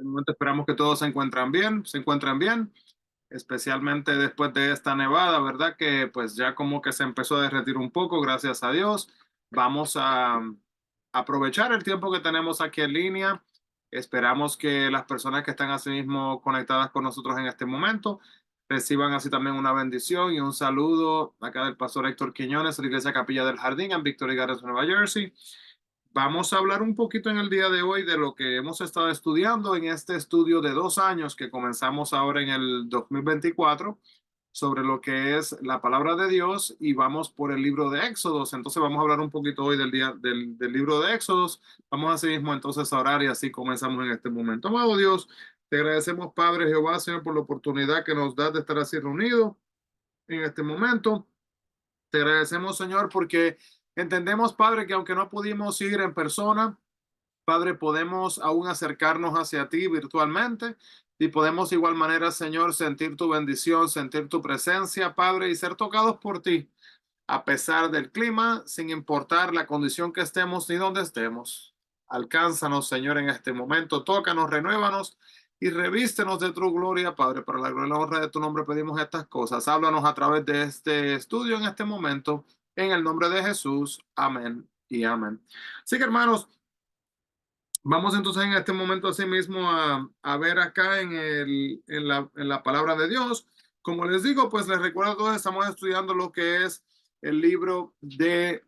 momento esperamos que todos se encuentran bien, especialmente después de esta nevada, ¿verdad? Que pues ya como que se empezó a derretir un poco, gracias a Dios. Vamos a aprovechar el tiempo que tenemos aquí en línea. Esperamos que las personas que están así mismo conectadas con nosotros en este momento reciban así también una bendición y un saludo acá del pastor Héctor Quiñones de la Iglesia Capilla del Jardín en Victoria Gardens, Nueva Jersey. Vamos a hablar un poquito en el día de hoy de lo que hemos estado estudiando en este estudio de 2 años que comenzamos ahora en el 2024 sobre lo que es la palabra de Dios y vamos por el libro de Éxodos. Entonces vamos a hablar un poquito hoy del libro de Éxodos. Vamos así mismo entonces a orar y así comenzamos en este momento. Amado Dios, te agradecemos Padre Jehová, Señor, por la oportunidad que nos das de estar así reunidos en este momento. Te agradecemos, Señor, porque entendemos, Padre, que aunque no pudimos ir en persona, Padre, podemos aún acercarnos hacia ti virtualmente y podemos de igual manera, Señor, sentir tu bendición, sentir tu presencia, Padre, y ser tocados por ti, a pesar del clima, sin importar la condición que estemos ni dónde estemos. Alcánzanos, Señor, en este momento, tócanos, renuévanos y revístenos de tu gloria, Padre. Para la gloria y la honra de tu nombre pedimos estas cosas. Háblanos a través de este estudio en este momento, en el nombre de Jesús. Amén y amén. Así que, hermanos, vamos entonces en este momento así mismo a ver acá en la palabra de Dios. Como les digo, pues les recuerdo a todos, estamos estudiando lo que es el libro de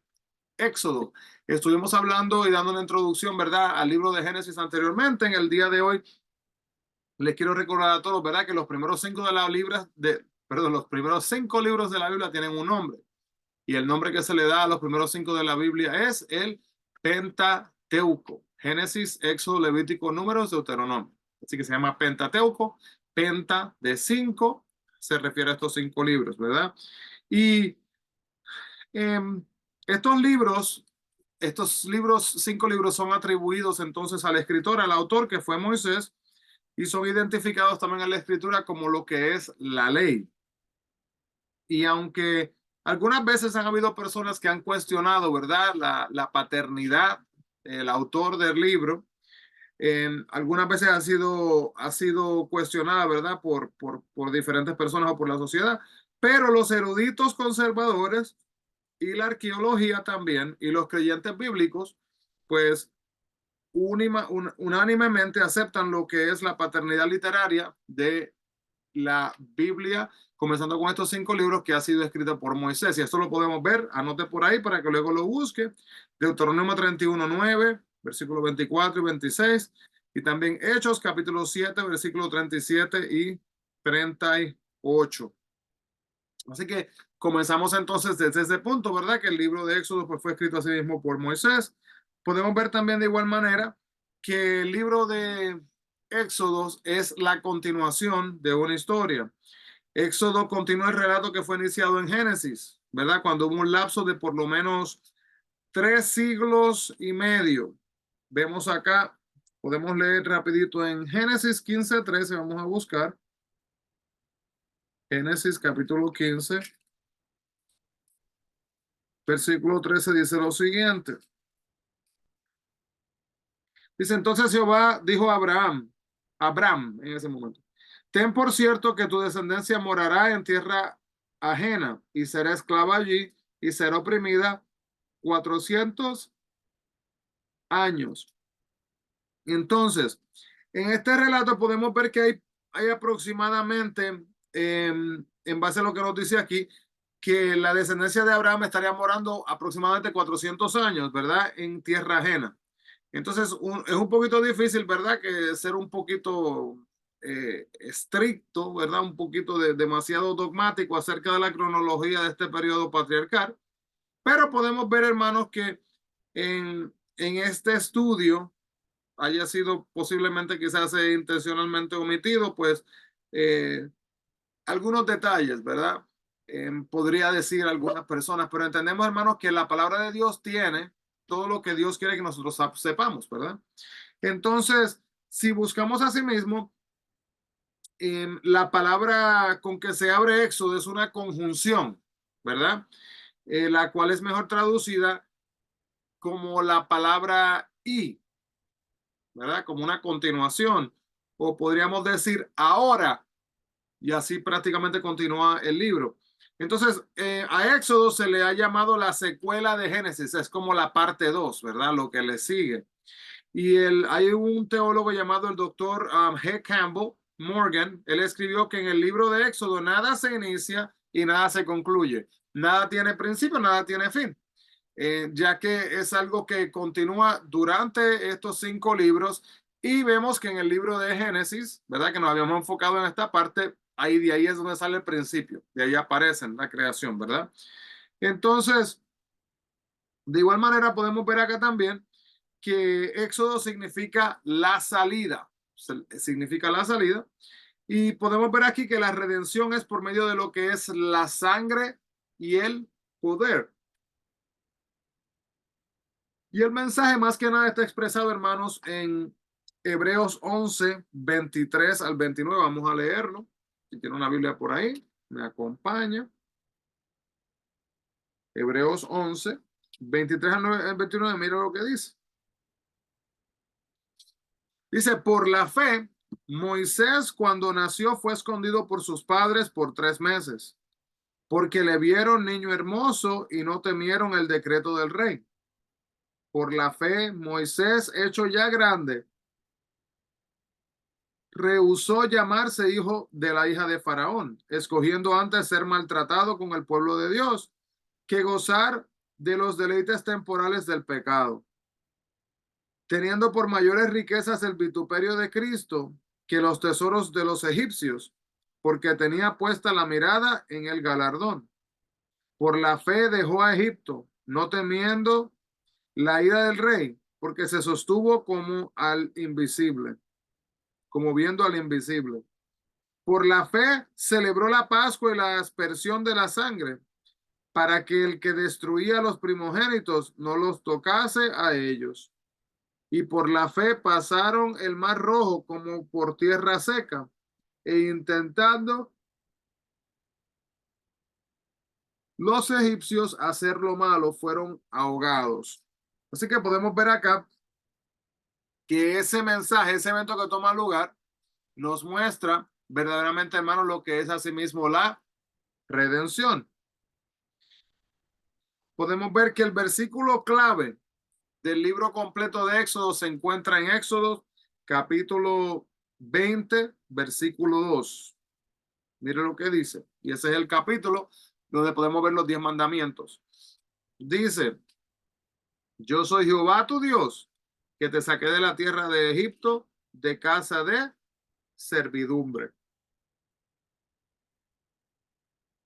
Éxodo. Estuvimos hablando y dando una introducción, ¿verdad?, al libro de Génesis anteriormente. En el día de hoy les quiero recordar a todos, ¿verdad?, que los primeros cinco de la Biblia, perdón, los primeros 5 libros de la Biblia tienen un nombre. Y el nombre que se le da a los primeros 5 de la Biblia es el Pentateuco. Génesis, Éxodo, Levítico, Números, Deuteronomio. Así que se llama Pentateuco. Penta de 5 se refiere a estos 5 libros, ¿verdad? Y em, estos libros, estos libros, 5 libros son atribuidos entonces al escritor, al autor que fue Moisés, y son identificados también en la escritura como lo que es la ley. Y aunque algunas veces han habido personas que han cuestionado, ¿verdad?, la paternidad del autor del libro, algunas veces ha sido cuestionada, ¿verdad?, por diferentes personas o por la sociedad, pero los eruditos conservadores y la arqueología también y los creyentes bíblicos, pues unánimemente aceptan lo que es la paternidad literaria de la Biblia, comenzando con estos 5 libros que ha sido escrita por Moisés. Y esto lo podemos ver, anote por ahí para que luego lo busque. Deuteronomio 31:9, versículos 24 y 26. Y también Hechos, capítulo 7, versículos 37 y 38. Así que comenzamos entonces desde ese punto, ¿verdad? Que el libro de Éxodo pues, fue escrito así mismo por Moisés. Podemos ver también de igual manera que el libro de Éxodos es la continuación de una historia. Éxodo continúa el relato que fue iniciado en Génesis, ¿verdad? Cuando hubo un lapso de por lo menos 3 siglos y medio. Vemos acá, podemos leer rapidito en Génesis 15:13, vamos a buscar. Génesis capítulo 15, versículo 13 dice lo siguiente. Dice, entonces Jehová dijo a Abraham en ese momento, ten por cierto que tu descendencia morará en tierra ajena y será esclava allí y será oprimida 400 años. Entonces, en este relato podemos ver que hay aproximadamente, en base a lo que nos dice aquí, que la descendencia de Abraham estaría morando aproximadamente 400 años, ¿verdad?, en tierra ajena. Entonces, es un poquito difícil, ¿verdad?, que ser un poquito estricto, ¿verdad?, un poquito demasiado dogmático acerca de la cronología de este periodo patriarcal. Pero podemos ver, hermanos, que en este estudio haya sido posiblemente quizás intencionalmente omitido, pues eh, algunos detalles, ¿verdad? Podría decir algunas personas, pero entendemos, hermanos, que la palabra de Dios tiene todo lo que Dios quiere que nosotros sepamos, ¿verdad? Entonces, si buscamos a sí mismo, la palabra con que se abre Éxodo es una conjunción, ¿verdad? La cual es mejor traducida como la palabra y, ¿verdad? Como una continuación. o podríamos decir ahora, y así prácticamente continúa el libro. Entonces, a Éxodo se le ha llamado la secuela de Génesis, es como la parte 2, ¿verdad? Lo que le sigue. Hay un teólogo llamado el doctor G. Campbell Morgan. Él escribió que en el libro de Éxodo nada se inicia y nada se concluye. Nada tiene principio, nada tiene fin. Ya que es algo que continúa durante estos 5 libros y vemos que en el libro de Génesis, ¿verdad? Que nos habíamos enfocado en esta parte, ahí de ahí es donde sale el principio, de ahí aparece la creación, ¿verdad? Entonces, de igual manera podemos ver acá también que Éxodo significa la salida, significa la salida, y podemos ver aquí que la redención es por medio de lo que es la sangre y el poder. Y el mensaje más que nada está expresado, hermanos, en Hebreos 11, 23 al 29. Vamos a leerlo. Si tiene una Biblia por ahí, me acompaña. Hebreos 11, 23 al 29. Mira lo que dice. Dice, por la fe, Moisés cuando nació fue escondido por sus padres por 3 meses, porque le vieron niño hermoso y no temieron el decreto del rey. Por la fe, Moisés, hecho ya grande, rehusó llamarse hijo de la hija de Faraón, escogiendo antes ser maltratado con el pueblo de Dios que gozar de los deleites temporales del pecado, teniendo por mayores riquezas el vituperio de Cristo que los tesoros de los egipcios, porque tenía puesta la mirada en el galardón. Por la fe dejó a Egipto, no temiendo la ira del rey, porque se sostuvo como al invisible, como viendo al invisible. Por la fe celebró la Pascua y la aspersión de la sangre, para que el que destruía a los primogénitos no los tocase a ellos. Y por la fe pasaron el mar rojo como por tierra seca, e intentando los egipcios hacer lo malo, fueron ahogados. Así que podemos ver acá que ese mensaje, ese evento que toma lugar, nos muestra verdaderamente, hermanos, lo que es asimismo la redención. Podemos ver que el versículo clave del libro completo de Éxodo se encuentra en Éxodo capítulo 20, versículo 2. Mire lo que dice. Y ese es el capítulo donde podemos ver los 10 mandamientos. Dice, yo soy Jehová tu Dios, que te saqué de la tierra de Egipto, de casa de servidumbre.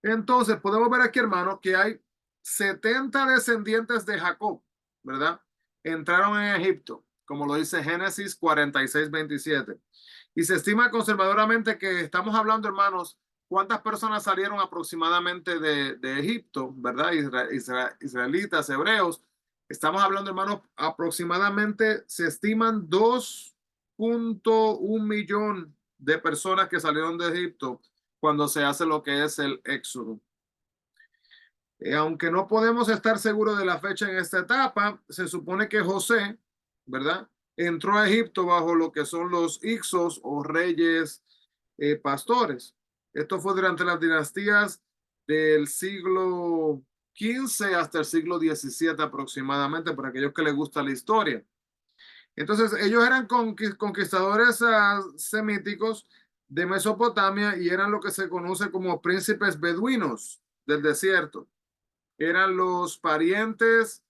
Entonces, podemos ver aquí, hermanos, que hay 70 descendientes de Jacob, ¿verdad? Entraron en Egipto, como lo dice Génesis 46, 27. Y se estima conservadoramente que estamos hablando, hermanos, cuántas personas salieron aproximadamente de Egipto, ¿verdad? Israelitas, hebreos. Estamos hablando, hermanos, aproximadamente se estiman 2.1 millón de personas que salieron de Egipto cuando se hace lo que es el éxodo. Aunque no podemos estar seguros de la fecha en esta etapa, se supone que José, ¿verdad? Entró a Egipto bajo lo que son los Ixos o reyes pastores. Esto fue durante las dinastías del siglo XV hasta el siglo XVII aproximadamente, para aquellos que les gusta la historia. Entonces, ellos eran conquistadores semíticos de Mesopotamia y eran lo que se conoce como príncipes beduinos del desierto. Eran los parientes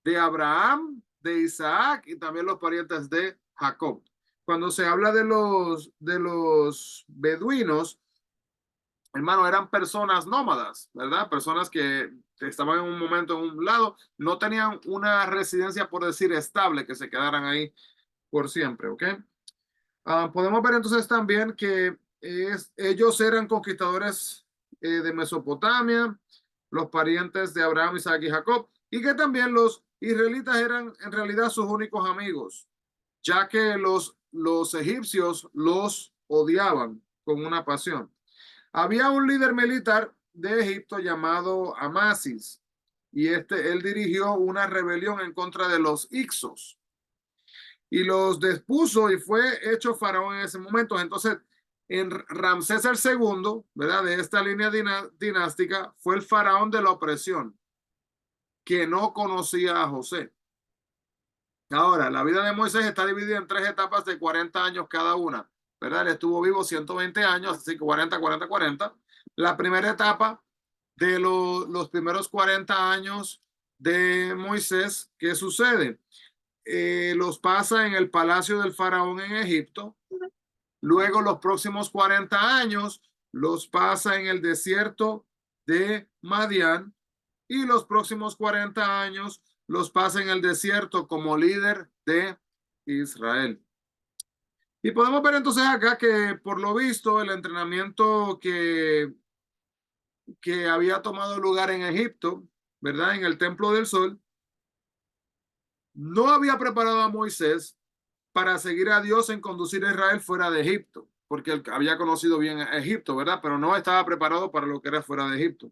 de Abraham, de Isaac y también los parientes de Jacob. Cuando se habla de los beduinos, hermano, eran personas nómadas, ¿verdad? Personas que estaban en un momento en un lado, no tenían una residencia, por decir, estable, que se quedaran ahí por siempre, ¿ok? Podemos ver entonces también que ellos eran conquistadores de Mesopotamia, los parientes de Abraham, Isaac y Jacob, y que también los israelitas eran en realidad sus únicos amigos, ya que los egipcios los odiaban con una pasión. Había un líder militar de Egipto llamado Amasis, y él dirigió una rebelión en contra de los Ixos. y los despuso y fue hecho faraón en ese momento. Entonces, en Ramsés el segundo, ¿verdad? De esta línea dinástica, fue el faraón de la opresión, que no conocía a José. Ahora, la vida de Moisés está dividida en tres etapas de 40 años cada una, ¿verdad? Él estuvo vivo 120 años, así que 40, 40, 40. La primera etapa de los primeros 40 años de Moisés, ¿qué sucede? Los pasa en el palacio del faraón en Egipto. Luego los próximos 40 años los pasa en el desierto de Madián y los próximos 40 años los pasa en el desierto como líder de Israel. Y podemos ver entonces acá que por lo visto el entrenamiento que había tomado lugar en Egipto, ¿verdad? En el Templo del Sol, no había preparado a Moisés para seguir a Dios en conducir a Israel fuera de Egipto, porque él había conocido bien a Egipto, ¿verdad? Pero no estaba preparado para lo que era fuera de Egipto.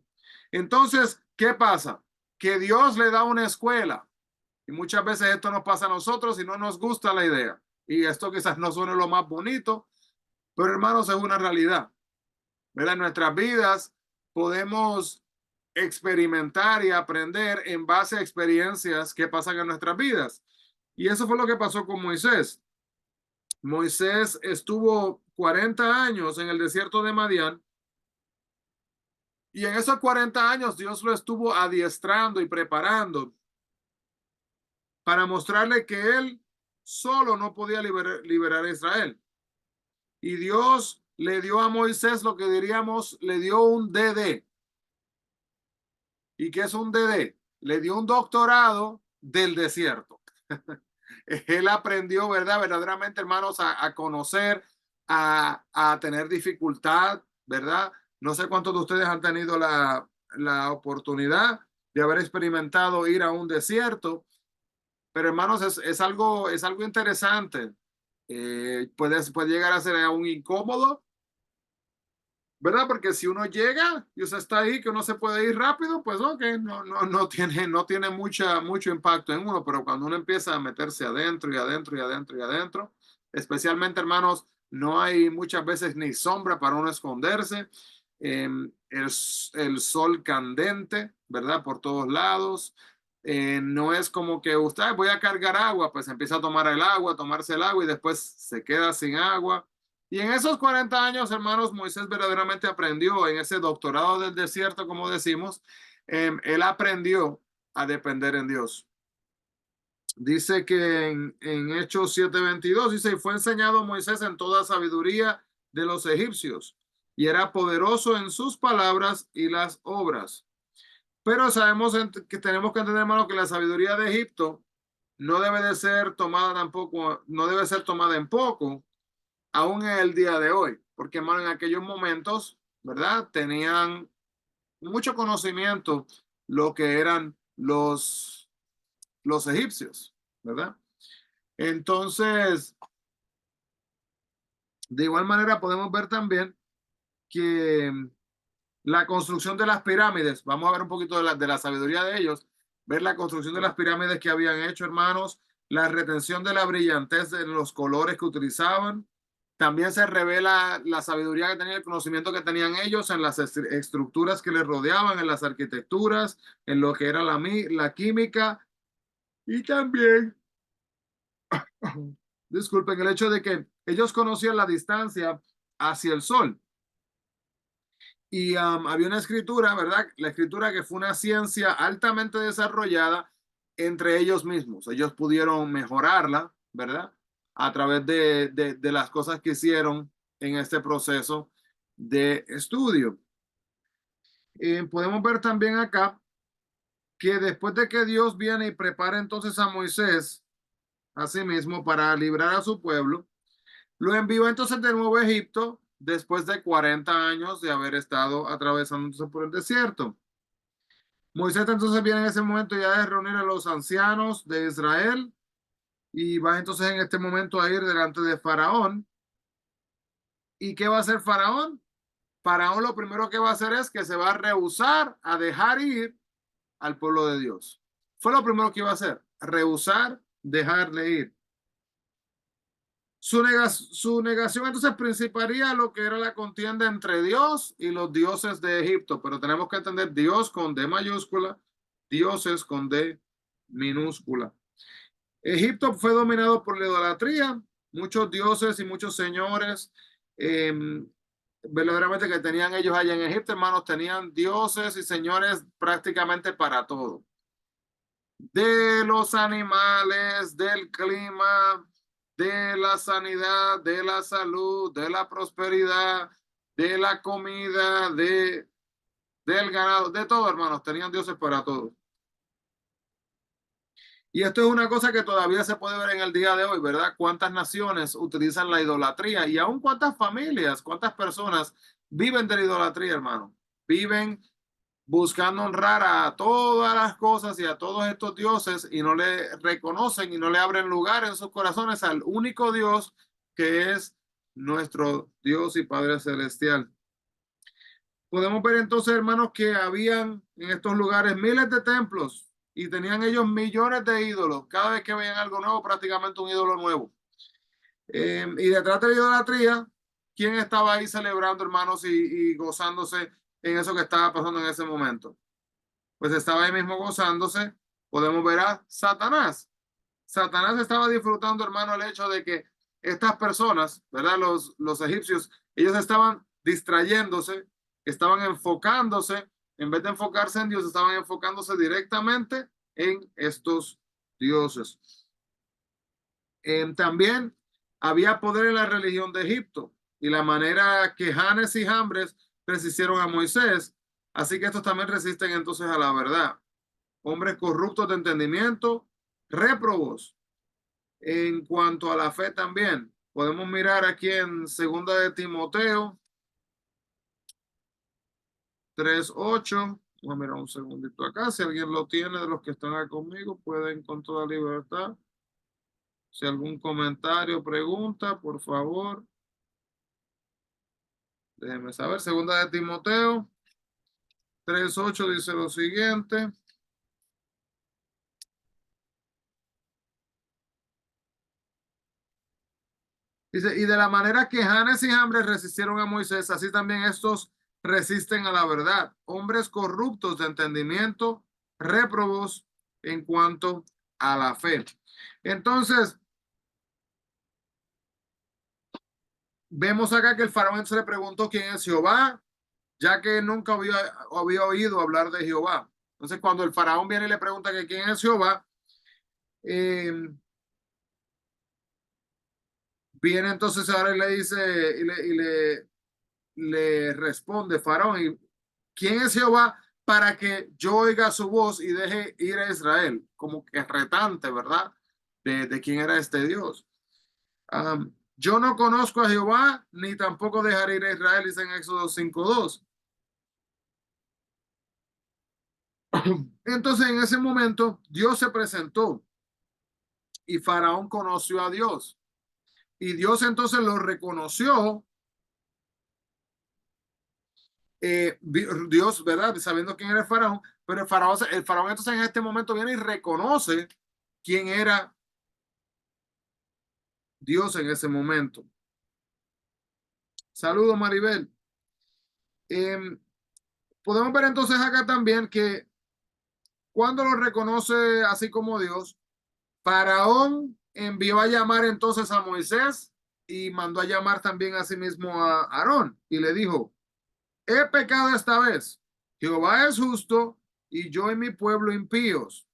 Entonces, ¿qué pasa? Que Dios le da una escuela, y muchas veces esto nos pasa a nosotros y no nos gusta la idea. Y esto quizás no suene lo más bonito, pero hermanos, es una realidad, ¿verdad? En nuestras vidas podemos experimentar y aprender en base a experiencias que pasan en nuestras vidas. Y eso fue lo que pasó con Moisés. Moisés estuvo 40 años en el desierto de Madián y en esos 40 años Dios lo estuvo adiestrando y preparando para mostrarle que él solo no podía liberar a Israel. Y Dios le dio a Moisés lo que diríamos, le dio un DD. ¿Y qué es un DD? Le dio un doctorado del desierto. Él aprendió, ¿verdad? Verdaderamente, hermanos, a conocer, a tener dificultad, ¿verdad? No sé cuántos de ustedes han tenido la oportunidad de haber experimentado ir a un desierto, pero hermanos, es algo interesante. Puede llegar a ser aún incómodo, ¿verdad? Porque si uno llega y usted está ahí, que uno se puede ir rápido, pues ok, no tiene mucho impacto en uno, pero cuando uno empieza a meterse adentro y adentro y adentro y adentro, especialmente hermanos, no hay muchas veces ni sombra para uno esconderse, el sol candente, ¿verdad? Por todos lados. No es como que usted voy a cargar agua, pues empieza a tomar el agua, a tomarse el agua y después se queda sin agua. Y en esos 40 años, hermanos, Moisés verdaderamente aprendió en ese doctorado del desierto, como decimos, él aprendió a depender en Dios. Dice que en Hechos 7:22, dice, y fue enseñado Moisés en toda sabiduría de los egipcios, y era poderoso en sus palabras y las obras. Pero sabemos que tenemos que entender, hermano, que la sabiduría de Egipto no debe de ser tomada tampoco, no debe ser tomada en poco, aún en el día de hoy, porque hermano, en aquellos momentos, ¿verdad? Tenían mucho conocimiento lo que eran los egipcios, ¿verdad? Entonces, de igual manera podemos ver también que la construcción de las pirámides, vamos a ver un poquito de la sabiduría de ellos, ver la construcción de las pirámides que habían hecho, hermanos, la retención de la brillantez de los colores que utilizaban. También se revela la sabiduría que tenían, el conocimiento que tenían ellos en las estructuras que les rodeaban, en las arquitecturas, en lo que era la química y también, disculpen, el hecho de que ellos conocían la distancia hacia el sol. Y había una escritura, ¿verdad? La escritura que fue una ciencia altamente desarrollada entre ellos mismos. Ellos pudieron mejorarla, ¿verdad? A través de las cosas que hicieron en este proceso de estudio. Podemos ver también acá que después de que Dios viene y prepara entonces a Moisés, a sí mismo, para librar a su pueblo, lo envió entonces de nuevo a Egipto después de 40 años de haber estado atravesando por el desierto. Moisés entonces viene en ese momento ya de reunir a los ancianos de Israel y va entonces en este momento a ir delante de Faraón. ¿Y qué va a hacer Faraón? Faraón lo primero que va a hacer es que se va a rehusar a dejar ir al pueblo de Dios. Fue lo primero que iba a hacer, rehusar dejarle ir. Su negación entonces principaría lo que era la contienda entre Dios y los dioses de Egipto, pero tenemos que entender Dios con D mayúscula, dioses con D minúscula. Egipto fue dominado por la idolatría, muchos dioses y muchos señores, eh, verdaderamente que tenían ellos allá en Egipto, hermanos, tenían dioses y señores prácticamente para todo. De los animales, del clima, de la sanidad, de la salud, de la prosperidad, de la comida, del ganado, de todo, hermanos, tenían dioses para todo. Y esto es una cosa que todavía se puede ver en el día de hoy, ¿verdad? Cuántas naciones utilizan la idolatría y aún cuántas familias, cuántas personas viven de la idolatría, hermano. Viven buscando honrar a todas las cosas y a todos estos dioses y no le reconocen y no le abren lugar en sus corazones al único Dios que es nuestro Dios y Padre Celestial. Podemos ver entonces, hermanos, que habían en estos lugares miles de templos y tenían ellos millones de ídolos. Cada vez que veían algo nuevo, prácticamente un ídolo nuevo. Y detrás de la idolatría, ¿quién estaba ahí celebrando, hermanos, y gozándose en eso que estaba pasando en ese momento? Pues estaba ahí mismo gozándose. Podemos ver a Satanás. Satanás estaba disfrutando, hermano, el hecho de que estas personas, ¿verdad? Los egipcios, ellos estaban distrayéndose, estaban enfocándose, en vez de enfocarse en Dios, estaban enfocándose directamente en estos dioses. También había poder en la religión de Egipto y la manera que Janes y Jambres resistieron a Moisés, así que estos también resisten entonces a la verdad. Hombres corruptos de entendimiento, réprobos en cuanto a la fe también. Podemos mirar aquí en segunda de Timoteo 3:8. Vamos a mirar un segundito acá. Si alguien lo tiene de los que están acá conmigo, pueden con toda libertad. Si algún comentario, pregunta, por favor, déjenme saber. Segunda de Timoteo 3:8 dice lo siguiente. Dice, y de la manera que Janes y Jambres resistieron a Moisés, así también estos resisten a la verdad. Hombres corruptos de entendimiento, réprobos en cuanto a la fe. Entonces, vemos acá que el faraón se le preguntó quién es Jehová, ya que nunca había oído hablar de Jehová. Entonces, cuando el faraón viene y le pregunta que quién es Jehová, eh, viene entonces ahora y le dice, le responde Faraón, ¿y quién es Jehová para que yo oiga su voz y deje ir a Israel? Como que retante, ¿verdad? De quién era este Dios. Yo no conozco a Jehová, ni tampoco dejaré ir a Israel, dice en Éxodo 5:2. Entonces, en ese momento, Dios se presentó y Faraón conoció a Dios. Y Dios entonces lo reconoció, Dios, ¿verdad? Sabiendo quién era el faraón, pero el faraón entonces en este momento viene y reconoce quién era Dios en ese momento. Saludos, Maribel. Eh, Podemos ver entonces acá también que cuando lo reconoce así como Dios, Faraón envió a llamar entonces a Moisés y mandó a llamar también a sí mismo a Aarón y le dijo, he pecado esta vez, Jehová es justo y yo y mi pueblo impíos.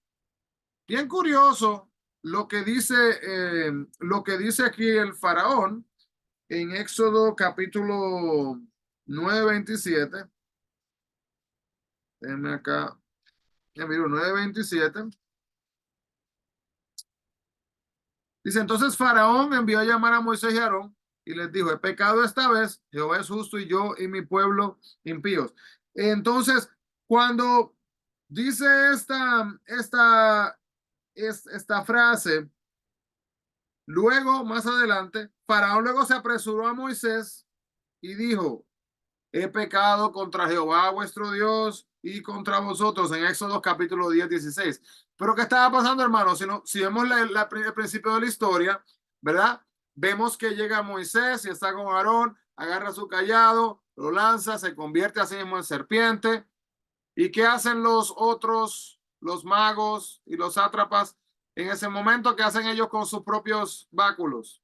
Bien curioso lo que dice aquí el faraón en Éxodo capítulo 9:27. Déjenme acá, ya miro 9:27. Dice, entonces Faraón envió a llamar a Moisés y Aarón y les dijo, he pecado esta vez, Jehová es justo y yo y mi pueblo impíos. Entonces, cuando dice esta frase, luego, más adelante, Faraón luego se apresuró a Moisés y dijo, he pecado contra Jehová vuestro Dios y contra vosotros en Éxodo capítulo 10:16. Pero ¿qué estaba pasando, hermano? Si vemos el principio de la historia, ¿verdad? vemos que llega Moisés y está con Aarón, agarra su callado, lo lanza, se convierte así mismo en serpiente. ¿Y qué hacen los otros, los magos y los sátrapas en ese momento? ¿Qué hacen ellos con sus propios báculos?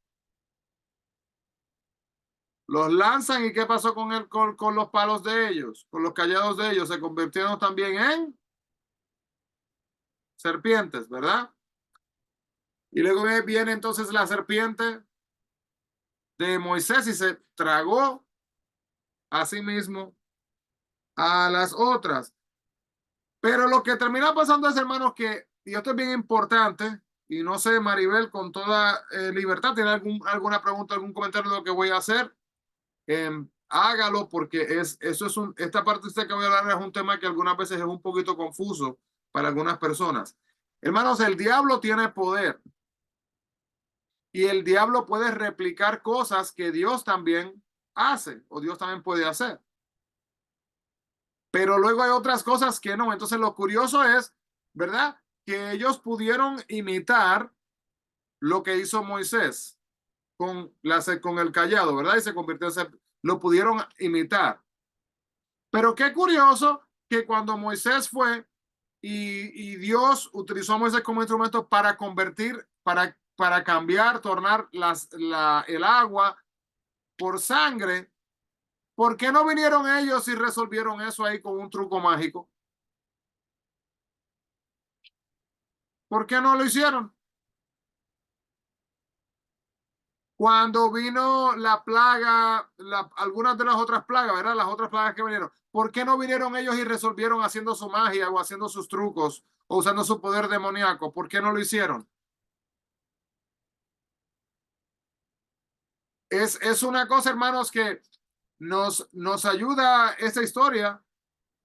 Los lanzan y ¿qué pasó con los palos de ellos? Con los callados de ellos, se convirtieron también en serpientes, ¿verdad? Y luego viene entonces la serpiente de Moisés y se tragó a sí mismo a las otras. Pero lo que termina pasando es, hermanos, que, y esto es bien importante, y no sé, Maribel, con toda libertad, ¿tiene alguna pregunta, algún comentario de lo que voy a hacer? Hágalo, porque esta parte usted que voy a hablar es un tema que algunas veces es un poquito confuso para algunas personas. Hermanos, el diablo tiene poder y el diablo puede replicar cosas que Dios también hace o Dios también puede hacer. Pero luego hay otras cosas que no. Entonces lo curioso es, ¿verdad? Que ellos pudieron imitar lo que hizo Moisés con el callado, ¿verdad? Y se convirtió lo pudieron imitar. Pero qué curioso que cuando Moisés fue y Dios utilizó a Moisés como instrumento para convertir, para cambiar, tornar el agua por sangre, ¿por qué no vinieron ellos y resolvieron eso ahí con un truco mágico? ¿Por qué no lo hicieron? Cuando vino la plaga, algunas de las otras plagas, ¿verdad? Las otras plagas que vinieron. ¿Por qué no vinieron ellos y resolvieron haciendo su magia o haciendo sus trucos o usando su poder demoníaco? ¿Por qué no lo hicieron? Es una cosa, hermanos, que nos ayuda esta historia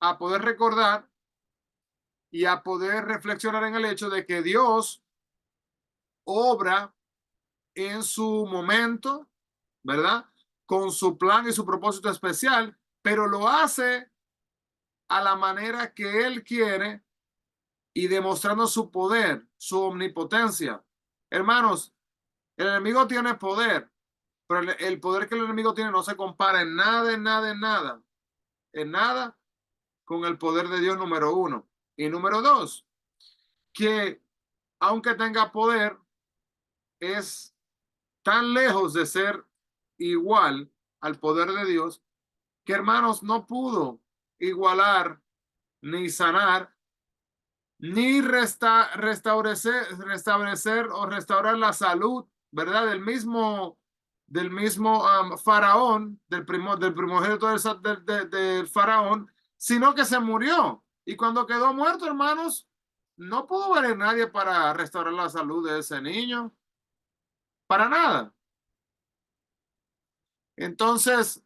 a poder recordar y a poder reflexionar en el hecho de que Dios obra en su momento, ¿verdad? Con su plan y su propósito especial, pero lo hace a la manera que Él quiere y demostrando su poder, su omnipotencia. Hermanos, el enemigo tiene poder, pero el poder que el enemigo tiene no se compara en nada, en nada, en nada, en nada con el poder de Dios, número uno. Y número dos, que aunque tenga poder, es tan lejos de ser igual al poder de Dios que, hermanos, no pudo igualar ni sanar ni restablecer o restaurar la salud, ¿verdad? Del mismo faraón, del primogénito del faraón, sino que se murió. Y cuando quedó muerto, hermanos, no pudo venir nadie para restaurar la salud de ese niño, para nada. Entonces,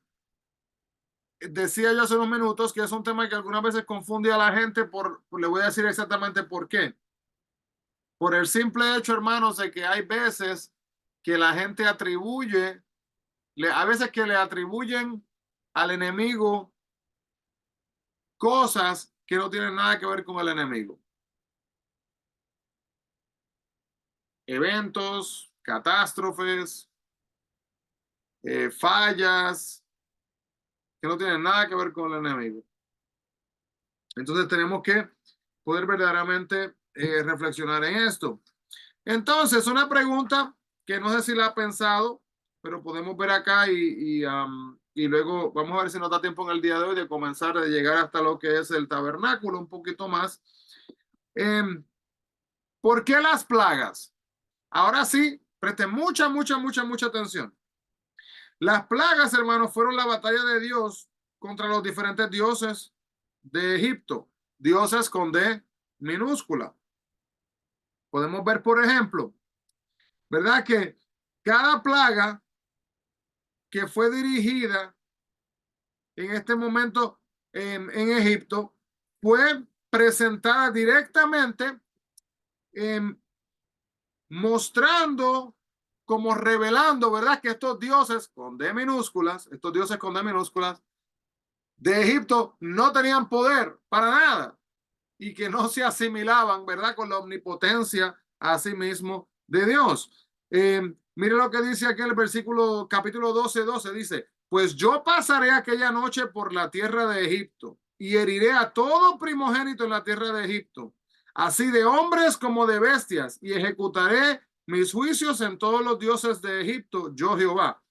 decía yo hace unos minutos que es un tema que algunas veces confunde a la gente le voy a decir exactamente por qué. Por el simple hecho, hermanos, de que hay veces que la gente a veces que le atribuyen al enemigo cosas que no tienen nada que ver con el enemigo. Eventos, catástrofes, fallas, que no tienen nada que ver con el enemigo. Entonces tenemos que poder verdaderamente reflexionar en esto. Entonces, una pregunta que no sé si la ha pensado, pero podemos ver acá y luego vamos a ver si nos da tiempo en el día de hoy de comenzar a llegar hasta lo que es el tabernáculo un poquito más. Eh, ¿Por qué las plagas? Ahora sí, presten mucha atención. Las plagas, hermanos, fueron la batalla de Dios contra los diferentes dioses de Egipto, dioses con D minúscula. Podemos ver, por ejemplo, ¿verdad? Que cada plaga que fue dirigida en este momento en Egipto fue presentada directamente mostrando como revelando, ¿verdad? Que estos dioses con D minúsculas, de Egipto no tenían poder para nada y que no se asimilaban, ¿verdad? Con la omnipotencia a sí mismo de Dios. Mire lo que dice aquí el versículo, capítulo 12, dice, pues yo pasaré aquella noche por la tierra de Egipto y heriré a todo primogénito en la tierra de Egipto, así de hombres como de bestias, y ejecutaré mis juicios en todos los dioses de Egipto, yo Jehová.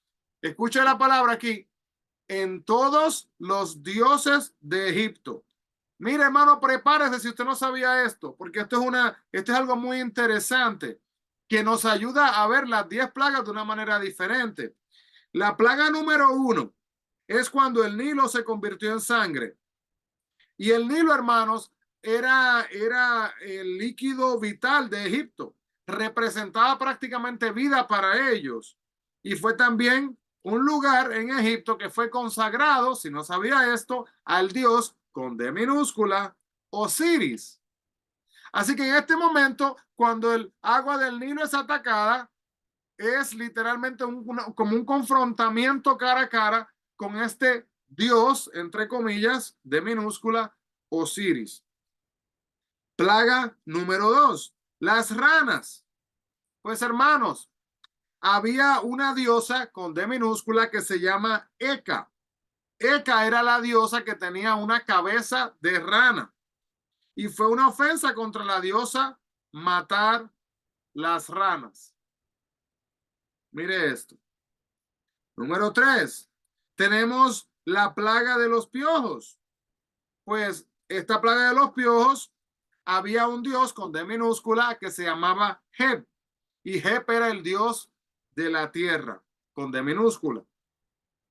Escuche la palabra aquí, en todos los dioses de Egipto. Mire, hermano, prepárese si usted no sabía esto, porque esto es algo muy interesante que nos ayuda a ver las 10 plagas de una manera diferente. La plaga número 1 es cuando el Nilo se convirtió en sangre. Y el Nilo, hermanos, era el líquido vital de Egipto. Representaba prácticamente vida para ellos. Y fue también un lugar en Egipto que fue consagrado, si no sabía esto, al dios con D minúscula, Osiris. Así que en este momento, cuando el agua del Nilo es atacada, es literalmente como un confrontamiento cara a cara con este dios, entre comillas, de minúscula, Osiris. Plaga número 2, las ranas. Pues hermanos, había una diosa con D minúscula que se llama Eka. Eka era la diosa que tenía una cabeza de rana. Y fue una ofensa contra la diosa matar las ranas. Mire esto. Número 3, tenemos la plaga de los piojos. Pues esta plaga de los piojos, había un dios con D minúscula que se llamaba Heb. Y Heb era el dios de la tierra, con D minúscula.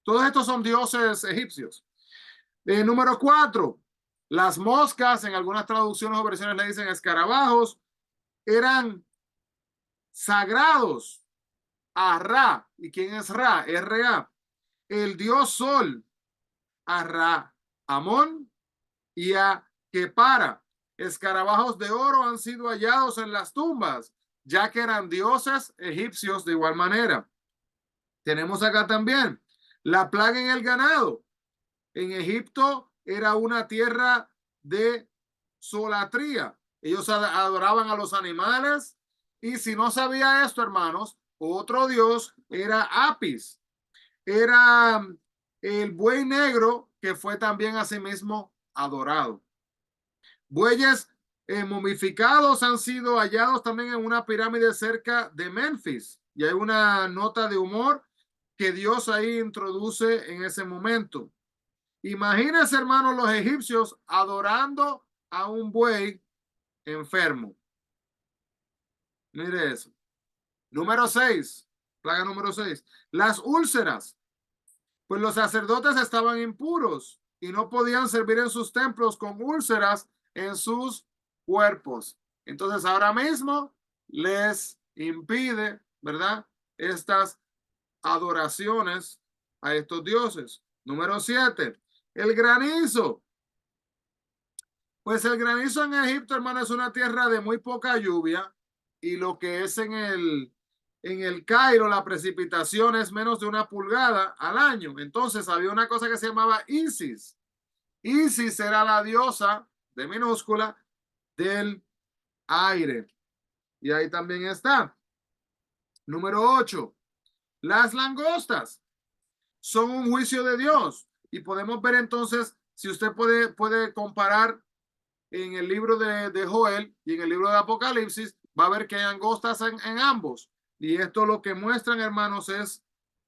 Todos estos son dioses egipcios. Número 4, las moscas, en algunas traducciones o versiones le dicen escarabajos, eran sagrados a Ra. ¿Y quién es Ra? R-A. El dios Sol, a Ra Amón y a Kepara. Escarabajos de oro han sido hallados en las tumbas, ya que eran dioses egipcios de igual manera. Tenemos acá también la plaga en el ganado. En Egipto era una tierra de solatría. Ellos adoraban a los animales. Y si no sabía esto, hermanos, otro dios era Apis. Era el buey negro que fue también asimismo adorado. Bueyes momificados han sido hallados también en una pirámide cerca de Memphis. Y hay una nota de humor que Dios ahí introduce en ese momento. Imagínense, hermanos, los egipcios adorando a un buey enfermo. Mire eso. Número 6, plaga número 6, las úlceras. Pues los sacerdotes estaban impuros y no podían servir en sus templos con úlceras en sus cuerpos. Entonces ahora mismo les impide, ¿verdad?, estas adoraciones a estos dioses. Número 7, el granizo. Pues el granizo en Egipto, hermano, es una tierra de muy poca lluvia, y lo que es en el Cairo, la precipitación es menos de 1 pulgada al año. Entonces había una cosa que se llamaba Isis. Isis era la diosa de minúscula del aire. Y ahí también está. Número 8, las langostas son un juicio de Dios. Y podemos ver entonces, si usted puede comparar en el libro de Joel y en el libro de Apocalipsis, va a ver que hay langostas en ambos. Y esto lo que muestran, hermanos, es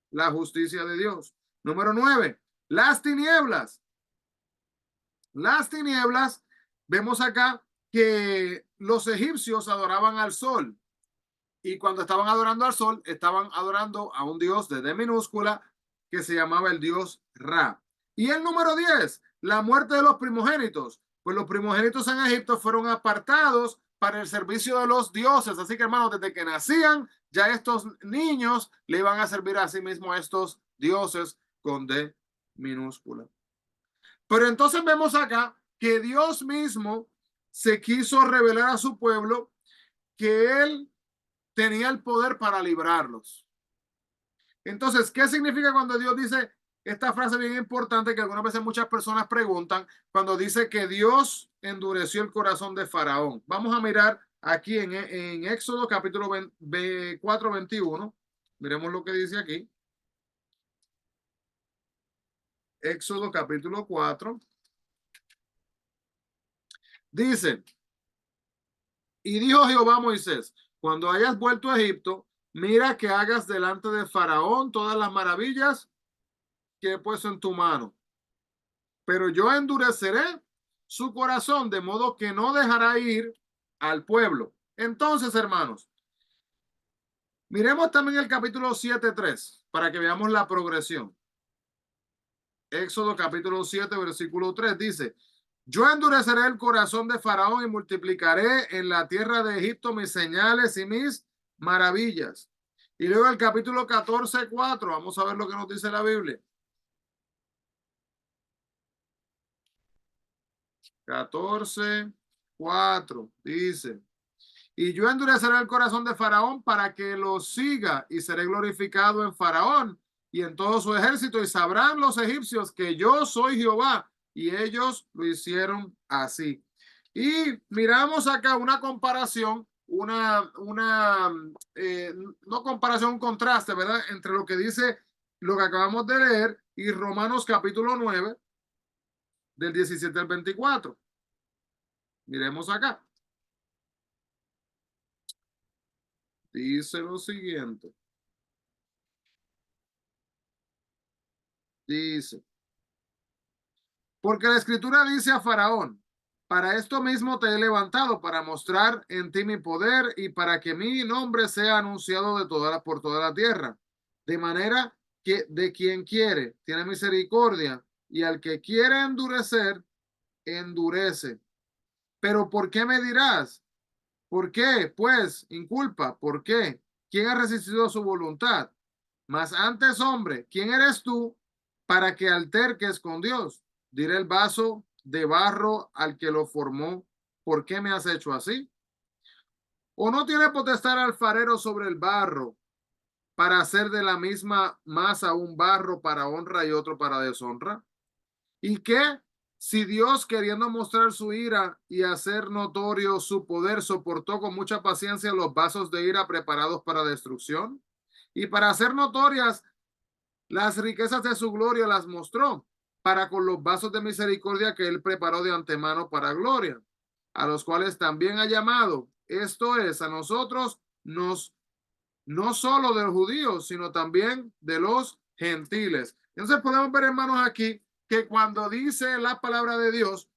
la justicia de Dios. Número 9, las tinieblas. Las tinieblas, vemos acá que los egipcios adoraban al sol. Y cuando estaban adorando al sol, estaban adorando a un dios de D minúscula que se llamaba el dios Ra. Y el número 10, la muerte de los primogénitos. Pues los primogénitos en Egipto fueron apartados para el servicio de los dioses. Así que, hermanos, desde que nacían, ya estos niños le iban a servir a sí mismos a estos dioses con D minúscula. Pero entonces vemos acá que Dios mismo se quiso revelar a su pueblo que él tenía el poder para librarlos. Entonces, ¿qué significa cuando Dios dice esta frase bien importante que algunas veces muchas personas preguntan, cuando dice que Dios endureció el corazón de Faraón? Vamos a mirar aquí en Éxodo capítulo 4, 21. Miremos lo que dice aquí. Éxodo capítulo 4. Dice, y dijo Jehová a Moisés, cuando hayas vuelto a Egipto, mira que hagas delante de Faraón todas las maravillas que he puesto en tu mano. Pero yo endureceré su corazón de modo que no dejará ir al pueblo. Entonces, hermanos, miremos también el capítulo 7:3 para que veamos la progresión. Éxodo capítulo 7, versículo 3 dice, yo endureceré el corazón de Faraón y multiplicaré en la tierra de Egipto mis señales y mis maravillas. Y luego el capítulo 14:4, vamos a ver lo que nos dice la Biblia. 14:4 dice, y yo endureceré el corazón de Faraón para que lo siga y seré glorificado en Faraón y en todo su ejército y sabrán los egipcios que yo soy Jehová y ellos lo hicieron así. Y miramos acá una comparación, no comparación, un contraste, ¿verdad? Entre lo que dice lo que acabamos de leer y Romanos capítulo 9 del 17 al 24. Miremos acá. Dice lo siguiente. Dice, porque la escritura dice a Faraón, para esto mismo te he levantado, para mostrar en ti mi poder y para que mi nombre sea anunciado por toda la tierra. De manera que de quien quiere, tiene misericordia, y al que quiere endurecer, endurece. Pero ¿por qué me dirás? ¿Por qué? Pues, inculpa, ¿por qué? ¿Quién ha resistido su voluntad? Mas antes, hombre, ¿quién eres tú para que alterques con Dios? Diré el vaso de barro al que lo formó, ¿por qué me has hecho así? ¿O no tiene potestad el alfarero sobre el barro para hacer de la misma masa un barro para honra y otro para deshonra? ¿Y qué? Si Dios, queriendo mostrar su ira y hacer notorio su poder, soportó con mucha paciencia los vasos de ira preparados para destrucción, y para hacer notorias las riquezas de su gloria las mostró, para con los vasos de misericordia que él preparó de antemano para gloria, a los cuales también ha llamado, esto es, a nosotros, no solo de los judíos, sino también de los gentiles. Entonces podemos ver, hermanos, aquí que cuando dice la palabra de Dios,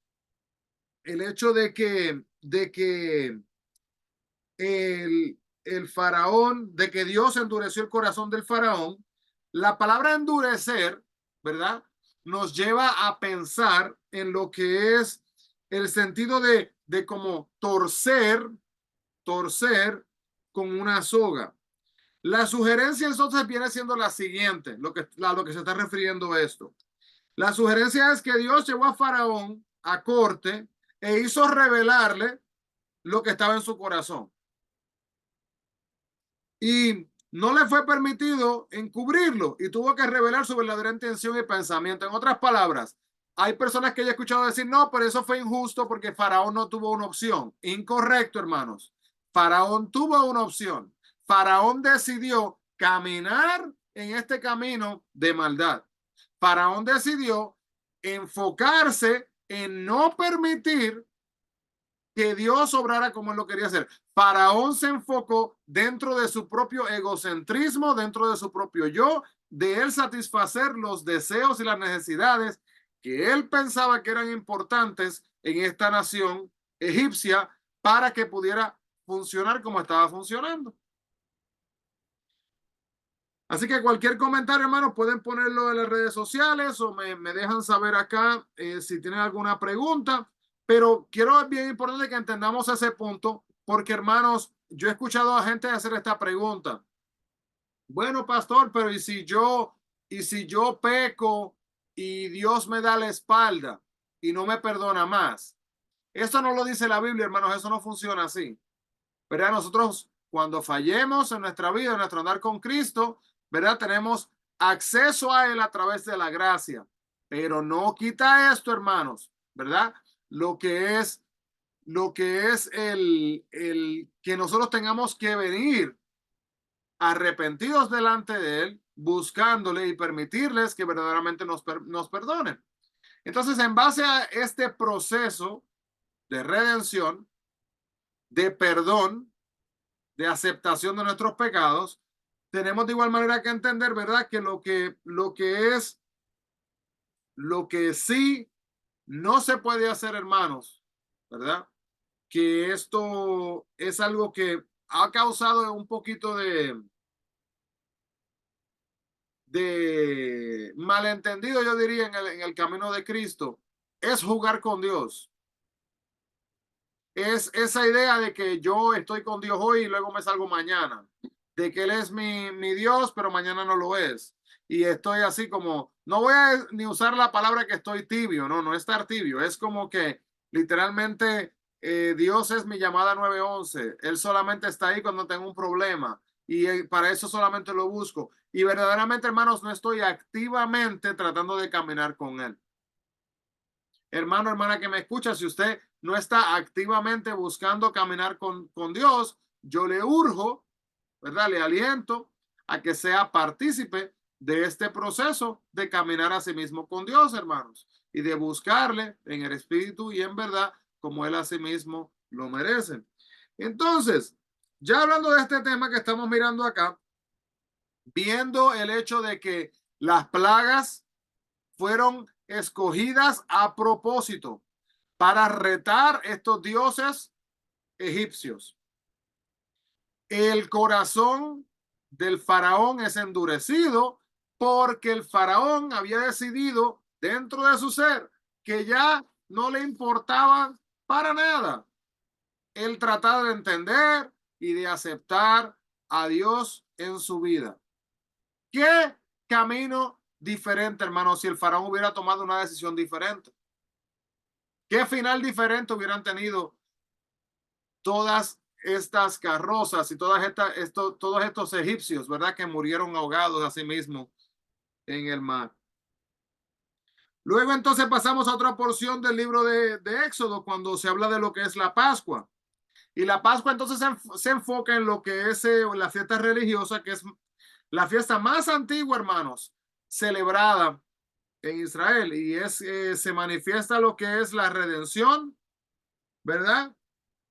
el hecho de que el faraón, de que Dios endureció el corazón del faraón, la palabra endurecer, ¿verdad? Nos lleva a pensar en lo que es el sentido de como torcer con una soga. La sugerencia entonces viene siendo la siguiente, lo que se está refiriendo a esto. La sugerencia es que Dios llevó a Faraón a corte e hizo revelarle lo que estaba en su corazón. Y no le fue permitido encubrirlo y tuvo que revelar su verdadera intención y pensamiento. En otras palabras, hay personas que he escuchado decir, no, pero eso fue injusto porque Faraón no tuvo una opción. Incorrecto, hermanos. Faraón tuvo una opción. Faraón decidió caminar en este camino de maldad. Faraón decidió enfocarse en no permitir que Dios obrara como él lo quería hacer. Faraón se enfocó dentro de su propio egocentrismo, dentro de su propio yo, de él satisfacer los deseos y las necesidades que él pensaba que eran importantes en esta nación egipcia para que pudiera funcionar como estaba funcionando. Así que cualquier comentario, hermanos, pueden ponerlo en las redes sociales o me dejan saber acá si tienen alguna pregunta. Pero quiero, es bien importante que entendamos ese punto, porque, hermanos, yo he escuchado a gente hacer esta pregunta. Bueno, pastor, pero ¿y si yo peco y Dios me da la espalda y no me perdona más? Eso no lo dice la Biblia, hermanos, eso no funciona así. ¿Verdad? Nosotros cuando fallemos en nuestra vida, en nuestro andar con Cristo, ¿verdad? Tenemos acceso a Él a través de la gracia, pero no quita esto, hermanos, ¿verdad? Lo que es, lo que es el que nosotros tengamos que venir arrepentidos delante de Él, buscándole y permitirles que verdaderamente nos perdonen. Entonces, en base a este proceso de redención, de perdón, de aceptación de nuestros pecados, tenemos de igual manera que entender, ¿verdad? Que lo que sí no se puede hacer, hermanos, ¿verdad? Que esto es algo que ha causado un poquito de malentendido, yo diría, en el camino de Cristo, es jugar con Dios. Es esa idea de que yo estoy con Dios hoy y luego me salgo mañana, de que Él es mi Dios, pero mañana no lo es. Y estoy así como, no voy a ni usar la palabra que estoy tibio, no estar tibio, es como que literalmente Dios es mi llamada 911. Él solamente está ahí cuando tengo un problema y para eso solamente lo busco. Y verdaderamente, hermanos, no estoy activamente tratando de caminar con Él. Hermano, hermana que me escucha, si usted no está activamente buscando caminar con Dios, yo le urjo, ¿verdad? Le aliento a que sea partícipe de este proceso de caminar a sí mismo con Dios, hermanos, y de buscarle en el espíritu y en verdad como Él a sí mismo lo merece. Entonces, ya hablando de este tema que estamos mirando acá, viendo el hecho de que las plagas fueron escogidas a propósito para retar estos dioses egipcios. El corazón del faraón es endurecido porque el faraón había decidido dentro de su ser que ya no le importaba para nada el tratar de entender y de aceptar a Dios en su vida. ¿Qué camino diferente, hermano, si el faraón hubiera tomado una decisión diferente? ¿Qué final diferente hubieran tenido todas estas carrozas y todos estos egipcios, ¿verdad? Que murieron ahogados a sí mismos en el mar. Luego entonces pasamos a otra porción del libro de Éxodo, cuando se habla de lo que es la Pascua. Y la Pascua entonces se enfoca en lo que es la fiesta religiosa, que es la fiesta más antigua, hermanos, celebrada en Israel. Y se manifiesta lo que es la redención, ¿verdad?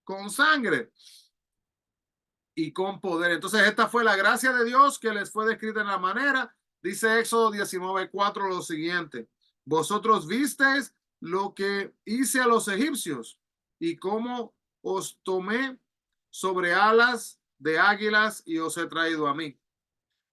Con sangre y con poder. Entonces, esta fue la gracia de Dios que les fue descrita en la manera. Dice Éxodo 19:4 lo siguiente: vosotros visteis lo que hice a los egipcios y cómo os tomé sobre alas de águilas y os he traído a mí.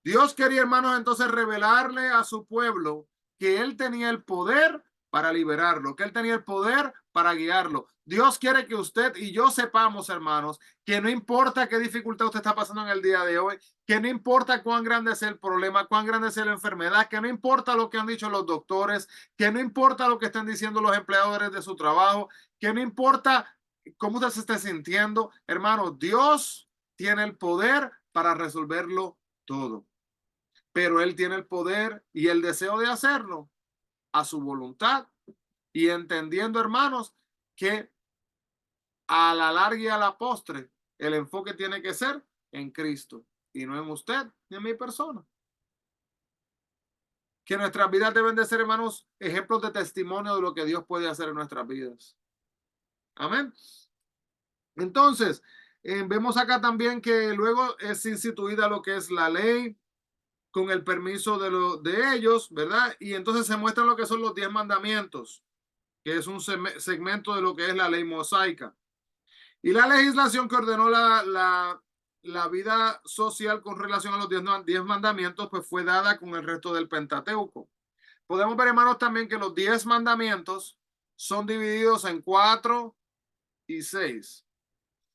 Dios quería, hermanos, entonces revelarle a su pueblo que Él tenía el poder para liberarlo, que Él tenía el poder para guiarlo. Dios quiere que usted y yo sepamos, hermanos, que no importa qué dificultad usted está pasando en el día de hoy, que no importa cuán grande es el problema, cuán grande es la enfermedad, que no importa lo que han dicho los doctores, que no importa lo que estén diciendo los empleadores de su trabajo, que no importa cómo usted se esté sintiendo, hermanos, Dios tiene el poder para resolverlo todo. Pero Él tiene el poder y el deseo de hacerlo a su voluntad y entendiendo, hermanos, que a la larga y a la postre el enfoque tiene que ser en Cristo y no en usted ni en mi persona. Que nuestras vidas deben de ser, hermanos, ejemplos de testimonio de lo que Dios puede hacer en nuestras vidas. Amén. Entonces, vemos acá también que luego es instituida lo que es la ley con el permiso de ellos, ¿verdad? Y entonces se muestran lo que son los 10 mandamientos, que es un segmento de lo que es la ley mosaica. Y la legislación que ordenó la vida social con relación a los 10 mandamientos, pues fue dada con el resto del Pentateuco. Podemos ver, hermanos, también que los 10 mandamientos son divididos en 4 y 6.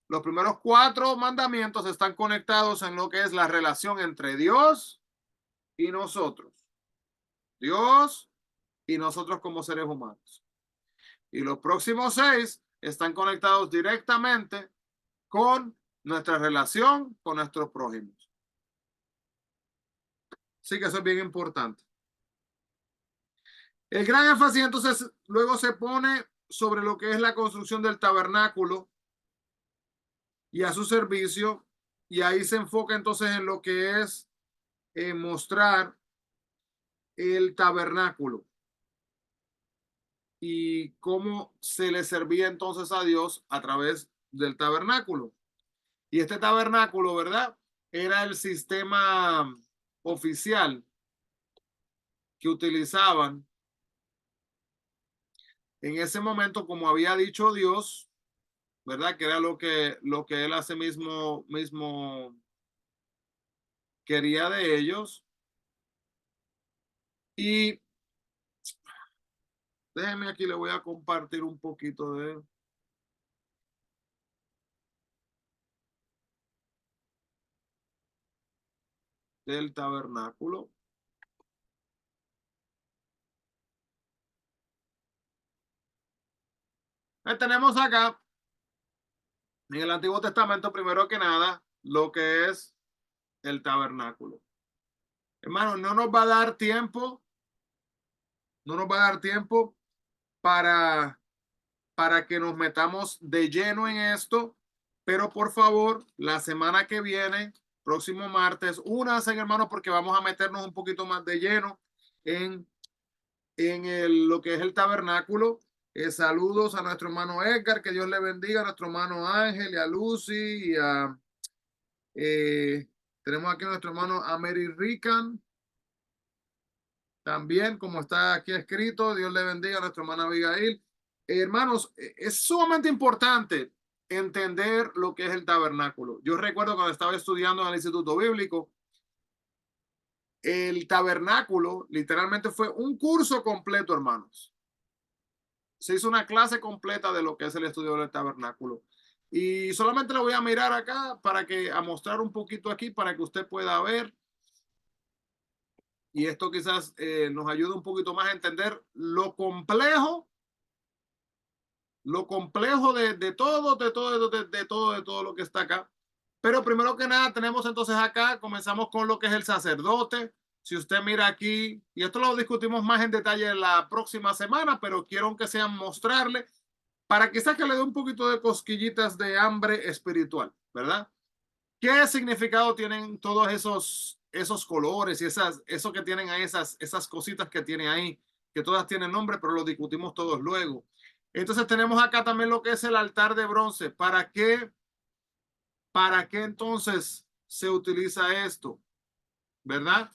Los primeros 4 mandamientos están conectados en lo que es la relación entre Dios y nosotros. Dios y nosotros como seres humanos. Y los próximos 6 están conectados directamente con nuestra relación con nuestros prójimos. Así que eso es bien importante. El gran énfasis entonces luego se pone sobre lo que es la construcción del tabernáculo y a su servicio. Y ahí se enfoca entonces en lo que es mostrar el tabernáculo y cómo se le servía entonces a Dios a través del tabernáculo. Y este tabernáculo, ¿verdad? Era el sistema oficial que utilizaban en ese momento, como había dicho Dios, ¿verdad? Que era lo que él hace mismo quería de ellos. Y déjenme aquí, le voy a compartir un poquito del tabernáculo. Tenemos acá en el Antiguo Testamento, primero que nada, lo que es el tabernáculo. Hermano, no nos va a dar tiempo, no nos va a dar tiempo para, para que nos metamos de lleno en esto, pero por favor, la semana que viene, próximo martes, únanse, hermano, porque vamos a meternos un poquito más de lleno en, lo que es el tabernáculo. Saludos a nuestro hermano Edgar, que Dios le bendiga, a nuestro hermano Ángel y a Lucy y a tenemos aquí a nuestro hermano Ameri Rican. También, como está aquí escrito, Dios le bendiga a nuestra hermana Abigail. Hermanos, es sumamente importante entender lo que es el tabernáculo. Yo recuerdo cuando estaba estudiando en el Instituto Bíblico, el tabernáculo literalmente fue un curso completo, hermanos. Se hizo una clase completa de lo que es el estudio del tabernáculo. Y solamente lo voy a mirar acá para que a mostrar un poquito aquí para que usted pueda ver. Y esto quizás nos ayude un poquito más a entender lo complejo de todo lo que está acá. Pero primero que nada tenemos entonces acá, comenzamos con lo que es el sacerdote. Si usted mira aquí, y esto lo discutimos más en detalle la próxima semana, pero quiero que sea mostrarle para quizás que le dé un poquito de cosquillitas de hambre espiritual, ¿verdad? ¿Qué significado tienen todos esos colores y eso que tienen ahí, esas cositas que tiene ahí, que todas tienen nombre, pero lo discutimos todos luego? Entonces tenemos acá también lo que es el altar de bronce. Para qué entonces se utiliza esto? ¿Verdad?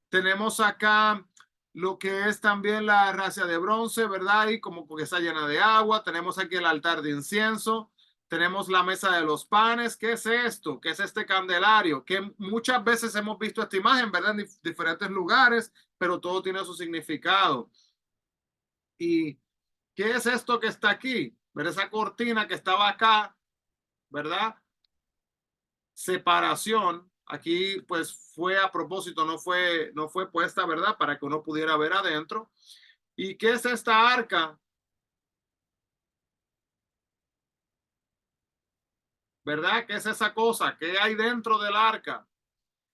Tenemos acá lo que es también la racia de bronce, ¿verdad? Y como porque está llena de agua. Tenemos aquí el altar de incienso. Tenemos la mesa de los panes. ¿Qué es esto? ¿Qué es este candelario? Que muchas veces hemos visto esta imagen, ¿verdad? En diferentes lugares, pero todo tiene su significado. ¿Y qué es esto que está aquí? ¿Verdad? Esa cortina que estaba acá, ¿verdad? Separación. Aquí pues fue a propósito, no fue puesta, ¿verdad? Para que uno pudiera ver adentro. ¿Y qué es esta arca? ¿Verdad? ¿Qué es esa cosa? ¿Qué hay dentro del arca?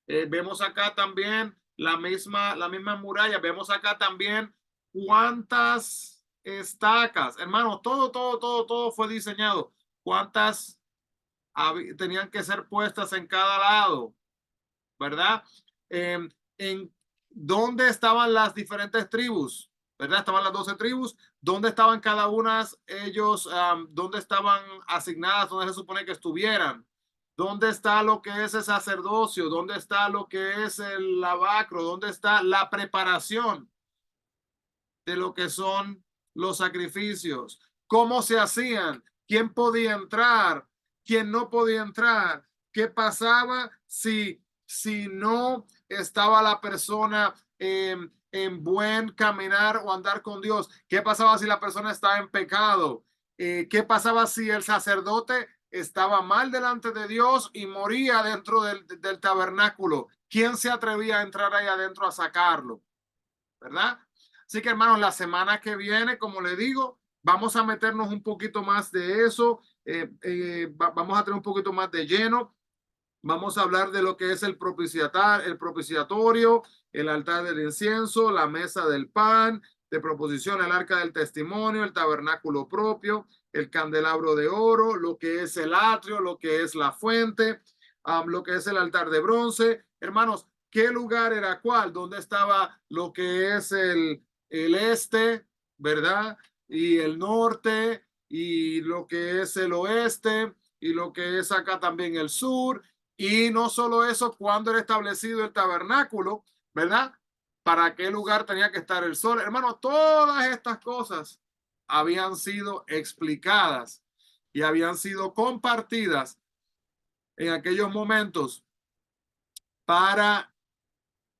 Vemos acá también la misma muralla. Vemos acá también cuántas estacas. Hermano, todo fue diseñado. ¿Cuántas tenían que ser puestas en cada lado? ¿Verdad? En dónde estaban las diferentes tribus, ¿verdad? Estaban las 12 tribus, dónde estaban cada una ellos, dónde estaban asignadas, dónde se supone que estuvieran, dónde está lo que es el sacerdocio, dónde está lo que es el lavacro, dónde está la preparación de lo que son los sacrificios, cómo se hacían, quién podía entrar, quién no podía entrar, qué pasaba si no estaba la persona en buen caminar o andar con Dios, qué pasaba si la persona estaba en pecado, qué pasaba si el sacerdote estaba mal delante de Dios y moría dentro del tabernáculo, quién se atrevía a entrar ahí adentro a sacarlo, ¿verdad? Así que hermanos, la semana que viene, como le digo, vamos a meternos un poquito más de eso, vamos a tener un poquito más de lleno, vamos a hablar de lo que es el propiciatorio, el altar del incienso, la mesa del pan, de proposición, el arca del testimonio, el tabernáculo propio, el candelabro de oro, lo que es el atrio, lo que es la fuente. lo que es el altar de bronce. Hermanos, ¿qué lugar era cuál? ¿Dónde estaba lo que es el este, verdad? Y el norte, y lo que es el oeste, y lo que es acá también el sur. Y no solo eso, cuando era establecido el tabernáculo, ¿verdad? ¿Para qué lugar tenía que estar el sol? Hermano, todas estas cosas habían sido explicadas y habían sido compartidas en aquellos momentos para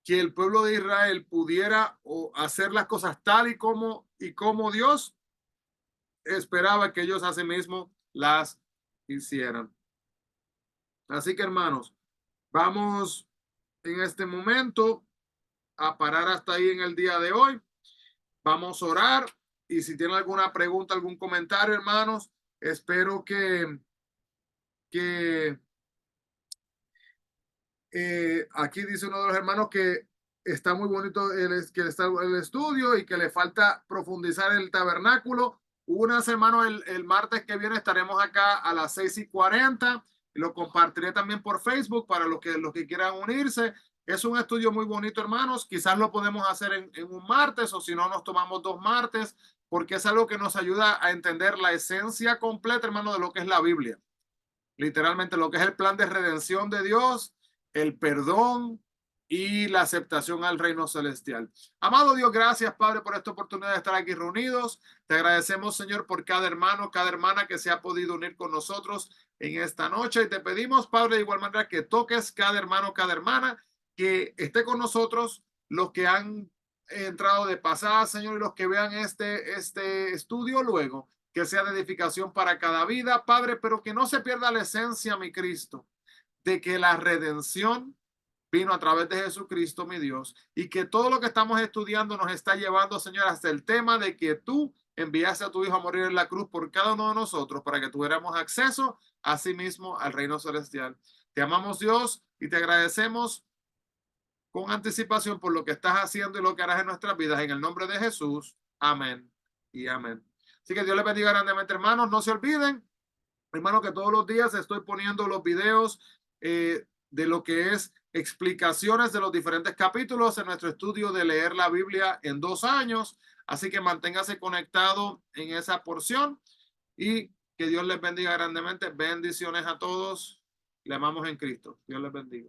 que el pueblo de Israel pudiera hacer las cosas tal y como Dios esperaba que ellos asimismo las hicieran. Así que hermanos, vamos en este momento a parar hasta ahí en el día de hoy. Vamos a orar y si tienen alguna pregunta, algún comentario, hermanos, espero que aquí dice uno de los hermanos que está muy bonito que está el estudio y que le falta profundizar el tabernáculo. Una semana, el martes que viene estaremos acá a las 6:40. Lo compartiré también por Facebook para los que quieran unirse. Es un estudio muy bonito, hermanos. Quizás lo podemos hacer en un martes o si no, nos tomamos 2 martes porque es algo que nos ayuda a entender la esencia completa, hermano, de lo que es la Biblia, literalmente lo que es el plan de redención de Dios, el perdón y la aceptación al reino celestial. Amado Dios, gracias, Padre, por esta oportunidad de estar aquí reunidos. Te agradecemos, Señor, por cada hermano, cada hermana que se ha podido unir con nosotros en esta noche. Y te pedimos, Padre, de igual manera que toques cada hermano, cada hermana, que esté con nosotros, los que han entrado de pasada, Señor, y los que vean este estudio luego, que sea de edificación para cada vida, Padre, pero que no se pierda la esencia, mi Cristo, de que la redención vino a través de Jesucristo, mi Dios, y que todo lo que estamos estudiando nos está llevando, Señor, hasta el tema de que tú enviaste a tu Hijo a morir en la cruz por cada uno de nosotros para que tuviéramos acceso a sí mismo al reino celestial. Te amamos, Dios, y te agradecemos con anticipación por lo que estás haciendo y lo que harás en nuestras vidas. En el nombre de Jesús. Amén y amén. Así que Dios les bendiga grandemente, hermanos. No se olviden, hermano, que todos los días estoy poniendo los videos de lo que es explicaciones de los diferentes capítulos en nuestro estudio de leer la Biblia en 2 años. Así que manténgase conectado en esa porción y que Dios les bendiga grandemente. Bendiciones a todos. Le amamos en Cristo. Dios les bendiga.